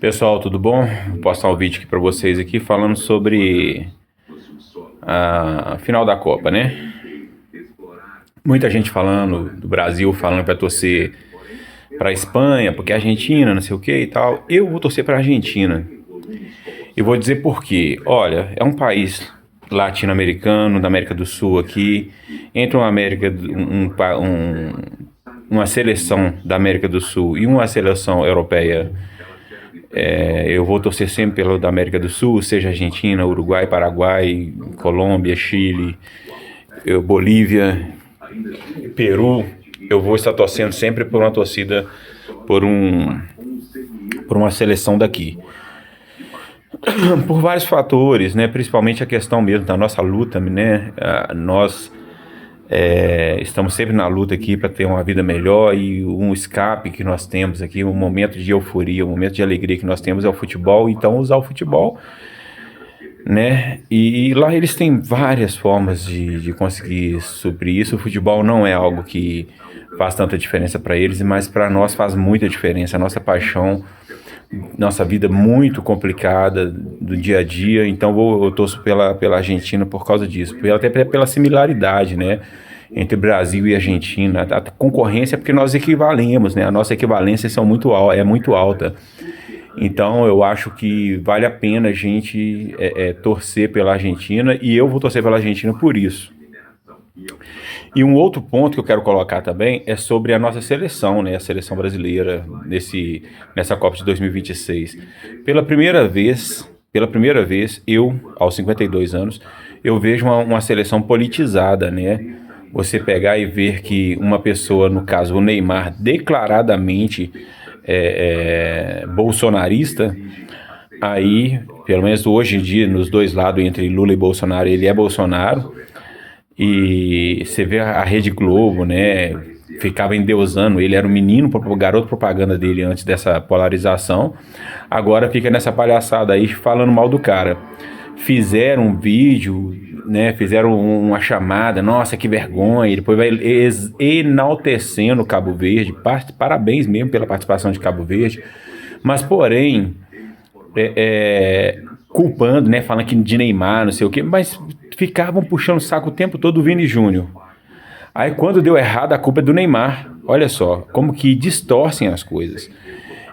Pessoal, tudo bom? Vou postar um vídeo aqui para vocês aqui falando sobre a final da Copa, né? Muita gente falando do Brasil, falando para torcer para a Espanha, porque a Argentina, não sei o que e tal. Eu vou torcer para a Argentina. E vou dizer por quê. Olha, é um país latino-americano, da América do Sul aqui, entre uma seleção da América do Sul e uma seleção europeia. Eu vou torcer sempre pelo da América do Sul, seja Argentina, Uruguai, Paraguai, Colômbia, Chile, Bolívia, Peru. Eu vou estar torcendo sempre por uma torcida, por uma seleção daqui. Por vários fatores, né? Principalmente a questão mesmo da nossa luta, né? Nós estamos sempre na luta aqui para ter uma vida melhor, e um escape que nós temos aqui, um momento de euforia, um momento de alegria que nós temos é o futebol. Então usar o futebol, né? E lá eles têm várias formas de conseguir suprir isso. O futebol não é algo que faz tanta diferença para eles, mas para nós faz muita diferença. A nossa paixão, nossa vida muito complicada do dia a dia. Então eu torço pela Argentina por causa disso, até pela similaridade, né, entre Brasil e Argentina. A concorrência é porque nós equivalemos, né? A nossa equivalência é muito alta. Então eu acho que vale a pena a gente torcer pela Argentina, e eu vou torcer pela Argentina por isso. E um outro ponto que eu quero colocar também é sobre a nossa seleção, né? A seleção brasileira nessa Copa de 2026. Pela primeira vez, eu, aos 52 anos, eu vejo uma seleção politizada, né? Você pegar e ver que uma pessoa, no caso o Neymar, declaradamente bolsonarista, aí, pelo menos hoje em dia, nos dois lados, entre Lula e Bolsonaro, ele é Bolsonaro. E você vê a Rede Globo, né? Ficava endeusando ele, era um menino, o garoto propaganda dele antes dessa polarização. Agora fica nessa palhaçada aí falando mal do cara. Fizeram um vídeo, né? Fizeram uma chamada, nossa, que vergonha. E depois vai enaltecendo Cabo Verde. Parabéns mesmo pela participação de Cabo Verde. Mas, porém, culpando, né? Falando que de Neymar, não sei o quê, mas ficavam puxando o saco o tempo todo do Vini Júnior. Aí quando deu errado, a culpa é do Neymar. Olha só, como que distorcem as coisas.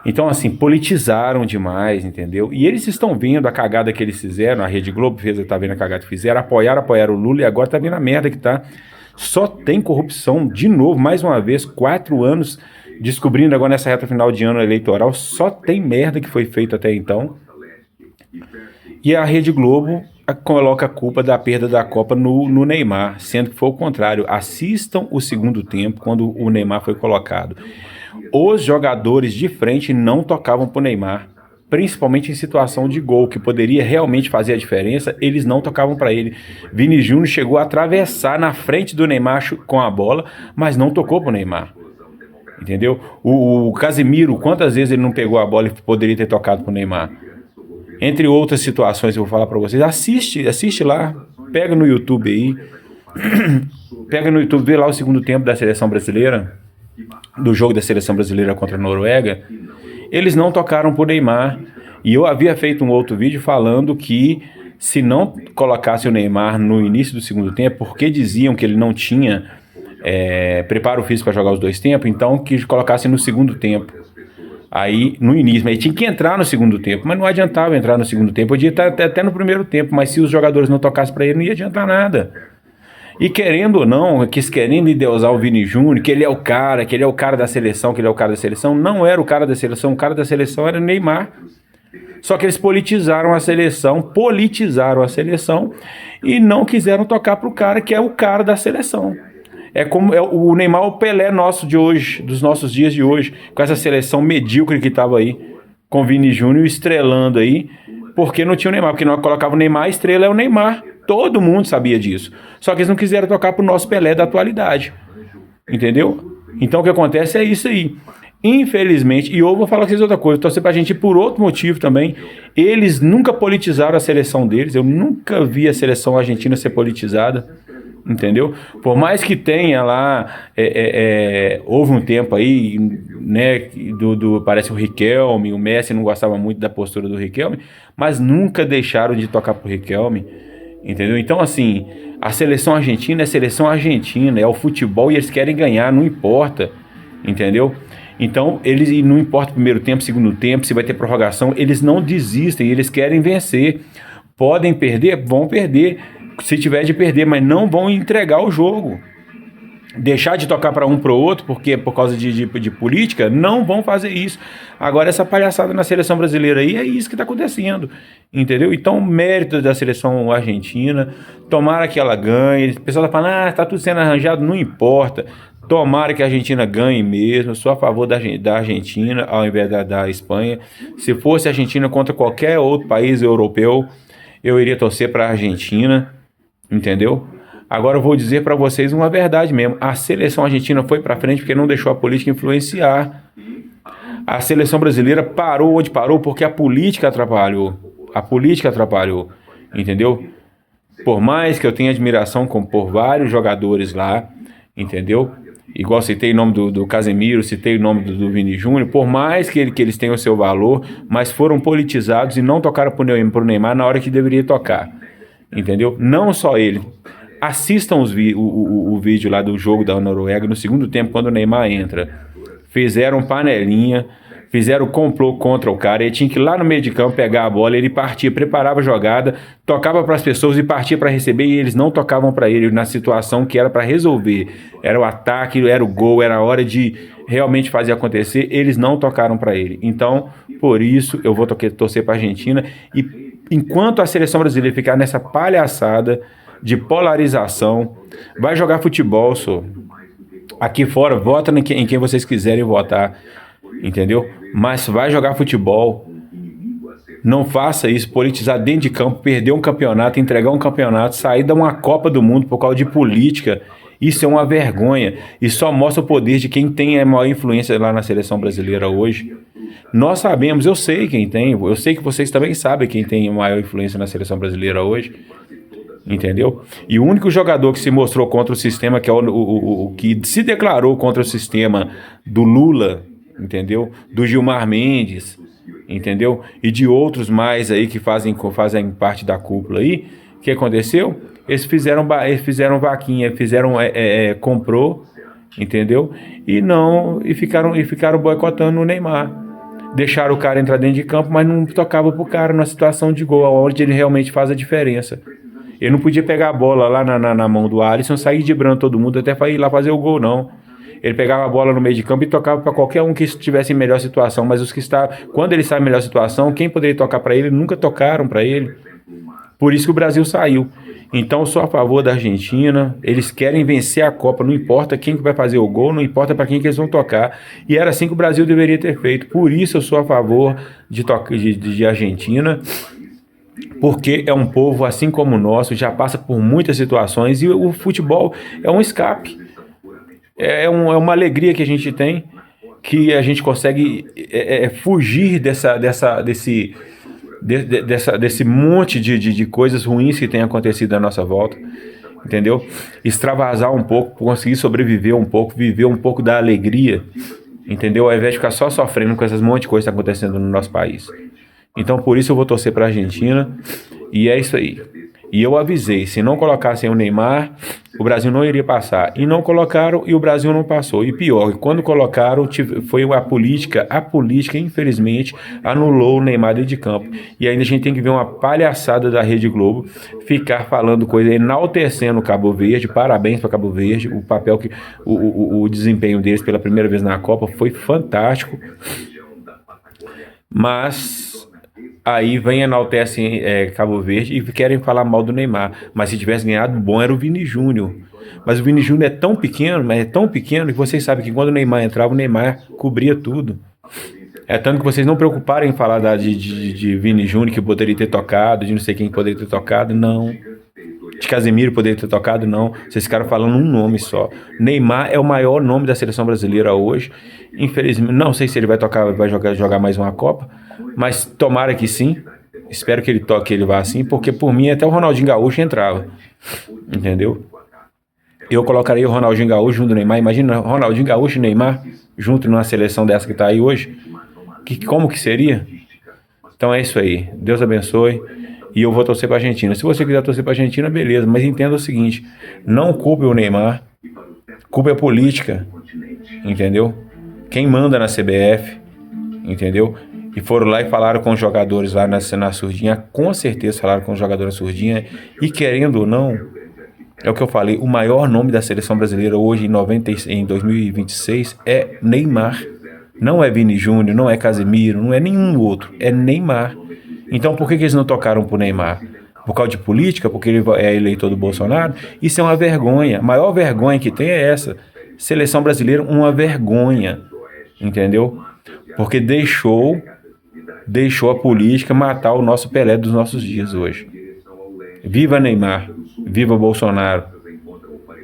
Então, assim, politizaram demais, entendeu? E eles estão vendo a cagada que eles fizeram, a Rede Globo tá vendo a cagada que fizeram, apoiaram o Lula, e agora tá vendo a merda que tá. Só tem corrupção, de novo, mais uma vez, 4 anos, descobrindo agora nessa reta final de ano eleitoral, só tem merda que foi feito até então. E a Rede Globo coloca a culpa da perda da Copa no Neymar, sendo que foi o contrário. Assistam o segundo tempo, quando o Neymar foi colocado. Os jogadores de frente não tocavam para o Neymar, principalmente em situação de gol, que poderia realmente fazer a diferença, eles não tocavam para ele. Vini Júnior chegou a atravessar na frente do Neymar com a bola, mas não tocou para o Neymar. Entendeu? O Casemiro, quantas vezes ele não pegou a bola e poderia ter tocado para o Neymar? Entre outras situações que eu vou falar para vocês. Assiste lá, pega no YouTube aí, vê lá o segundo tempo da seleção brasileira, do jogo da seleção brasileira contra a Noruega. Eles não tocaram pro Neymar, e eu havia feito um outro vídeo falando que se não colocasse o Neymar no início do segundo tempo, porque diziam que ele não tinha preparo físico para jogar os dois tempos, então que colocasse no segundo tempo. Aí, no início, mas ele tinha que entrar no segundo tempo, mas não adiantava entrar no segundo tempo, podia estar até no primeiro tempo, mas se os jogadores não tocassem para ele, não ia adiantar nada. E querendo ou não, querendo endeusar o Vini Júnior, que ele é o cara da seleção, não era o cara da seleção, o cara da seleção era o Neymar. Só que eles politizaram a seleção, e não quiseram tocar pro cara que é o cara da seleção. É como o Neymar, o Pelé nosso de hoje, dos nossos dias de hoje, com essa seleção medíocre que estava aí, com o Vini Júnior estrelando aí, porque não tinha o Neymar, porque nós colocava o Neymar, a estrela é o Neymar, todo mundo sabia disso, só que eles não quiseram tocar pro nosso Pelé da atualidade, entendeu? Então o que acontece é isso aí, infelizmente. E eu vou falar com vocês outra coisa, eu torcer pra gente por outro motivo também. Eles nunca politizaram a seleção deles, eu nunca vi a seleção argentina ser politizada, entendeu? Por mais que tenha lá, houve um tempo aí, né, parece o Riquelme, o Messi não gostava muito da postura do Riquelme, mas nunca deixaram de tocar pro Riquelme, entendeu? Então, assim, a seleção argentina, é o futebol e eles querem ganhar, não importa, entendeu? Então, eles, e não importa o primeiro tempo, segundo tempo, se vai ter prorrogação, eles não desistem, eles querem vencer. Podem perder? Vão perder, se tiver de perder, mas não vão entregar o jogo. Deixar de tocar para um para o outro, porque por causa de política, não vão fazer isso. Agora, essa palhaçada na seleção brasileira aí, é isso que está acontecendo, entendeu? Então, mérito da seleção argentina, tomara que ela ganhe. O pessoal está falando, está tudo sendo arranjado, não importa. Tomara que a Argentina ganhe mesmo. Sou a favor da Argentina ao invés da Espanha. Se fosse a Argentina contra qualquer outro país europeu, eu iria torcer para a Argentina, entendeu? Agora eu vou dizer para vocês uma verdade mesmo. A seleção argentina foi para frente porque não deixou a política influenciar. A seleção brasileira parou onde parou porque a política atrapalhou. A política atrapalhou, entendeu? Por mais que eu tenha admiração por vários jogadores lá, entendeu? Igual citei o nome do Casemiro, citei o nome do Vini Júnior, por mais que eles tenham o seu valor, mas foram politizados e não tocaram pro Neymar na hora que deveria tocar, entendeu? Não só ele. Assistam o vídeo lá do jogo da Noruega, no segundo tempo, quando o Neymar entra. Fizeram panelinha, fizeram complô contra o cara, ele tinha que ir lá no meio de campo pegar a bola, ele partia, preparava a jogada, tocava para as pessoas e partia para receber, e eles não tocavam para ele na situação que era para resolver. Era o ataque, era o gol, era a hora de realmente fazer acontecer, eles não tocaram para ele. Então, por isso, eu vou torcer para a Argentina, e enquanto a seleção brasileira ficar nessa palhaçada de polarização, vai jogar futebol, só. Aqui fora, vota em quem vocês quiserem votar, entendeu? Mas vai jogar futebol. Não faça isso, politizar dentro de campo, perder um campeonato, entregar um campeonato, sair de uma Copa do Mundo por causa de política. Isso é uma vergonha e só mostra o poder de quem tem a maior influência lá na seleção brasileira hoje. Nós sabemos, eu sei quem tem, eu sei que vocês também sabem quem tem a maior influência na seleção brasileira hoje. Entendeu? E o único jogador que se mostrou contra o sistema, que é o que se declarou contra o sistema do Lula, entendeu? Do Gilmar Mendes, entendeu? E de outros mais aí que fazem parte da cúpula aí, o que aconteceu? Eles fizeram vaquinha, comprou, entendeu? E ficaram boicotando o Neymar. Deixaram o cara entrar dentro de campo, mas não tocava pro cara na situação de gol, onde ele realmente faz a diferença. Ele não podia pegar a bola lá na mão do Alisson, sair driblando todo mundo até para ir lá fazer o gol, não. Ele pegava a bola no meio de campo e tocava para qualquer um que estivesse em melhor situação. Mas quando ele está em melhor situação, quem poderia tocar para ele, nunca tocaram para ele. Por isso que o Brasil saiu. Então, eu sou a favor da Argentina. Eles querem vencer a Copa, não importa quem que vai fazer o gol, não importa para quem que eles vão tocar. E era assim que o Brasil deveria ter feito. Por isso eu sou a favor de Argentina. Porque é um povo assim como o nosso, já passa por muitas situações e o futebol é um escape, é uma alegria que a gente tem, que a gente consegue fugir desse monte de coisas ruins que tem acontecido à nossa volta, entendeu? Extravasar um pouco, conseguir sobreviver um pouco, viver um pouco da alegria, entendeu? Ao invés de ficar só sofrendo com essas monte de coisas que estão acontecendo no nosso país. Então, por isso eu vou torcer para a Argentina, e é isso aí. E eu avisei, se não colocassem o Neymar, o Brasil não iria passar. E não colocaram, e o Brasil não passou. E pior, quando colocaram, foi a política, infelizmente, anulou o Neymar dentro de campo. E ainda a gente tem que ver uma palhaçada da Rede Globo, ficar falando coisa, enaltecendo o Cabo Verde, parabéns para Cabo Verde, o papel que, o desempenho deles pela primeira vez na Copa foi fantástico. Mas aí vem enaltecem Cabo Verde e querem falar mal do Neymar. Mas se tivesse ganhado, bom era o Vini Júnior. Mas o Vini Júnior é tão pequeno, que vocês sabem que quando o Neymar entrava, o Neymar cobria tudo. É tanto que vocês não preocuparem em falar de Vini Júnior, que poderia ter tocado, de não sei quem poderia ter tocado, não. De Casemiro poderia ter tocado, não. Vocês ficaram falando um nome só. Neymar é o maior nome da seleção brasileira hoje. Infelizmente, não sei se ele vai jogar mais uma Copa, mas tomara que sim. Espero que ele vá assim, porque por mim até o Ronaldinho Gaúcho entrava. Entendeu? Eu colocaria o Ronaldinho Gaúcho junto do Neymar. Imagina Ronaldinho Gaúcho e Neymar junto numa seleção dessa que está aí hoje. Como que seria? Então é isso aí. Deus abençoe. E eu vou torcer para a Argentina. Se você quiser torcer para a Argentina, beleza. Mas entenda o seguinte: não culpe o Neymar. Culpe a política. Entendeu? Quem manda na CBF. Entendeu? E foram lá e falaram com os jogadores lá na surdinha. Com certeza falaram com os jogadores na surdinha. E querendo ou não, é o que eu falei, o maior nome da seleção brasileira hoje em 2026 é Neymar. Não é Vini Júnior, não é Casemiro, não é nenhum outro, é Neymar. Então por que eles não tocaram pro Neymar? Por causa de política, porque ele é eleitor do Bolsonaro? Isso é uma vergonha. A maior vergonha que tem é essa. Seleção brasileira, uma vergonha. Entendeu? Porque deixou a política matar o nosso Pelé dos nossos dias hoje. Viva Neymar, viva Bolsonaro.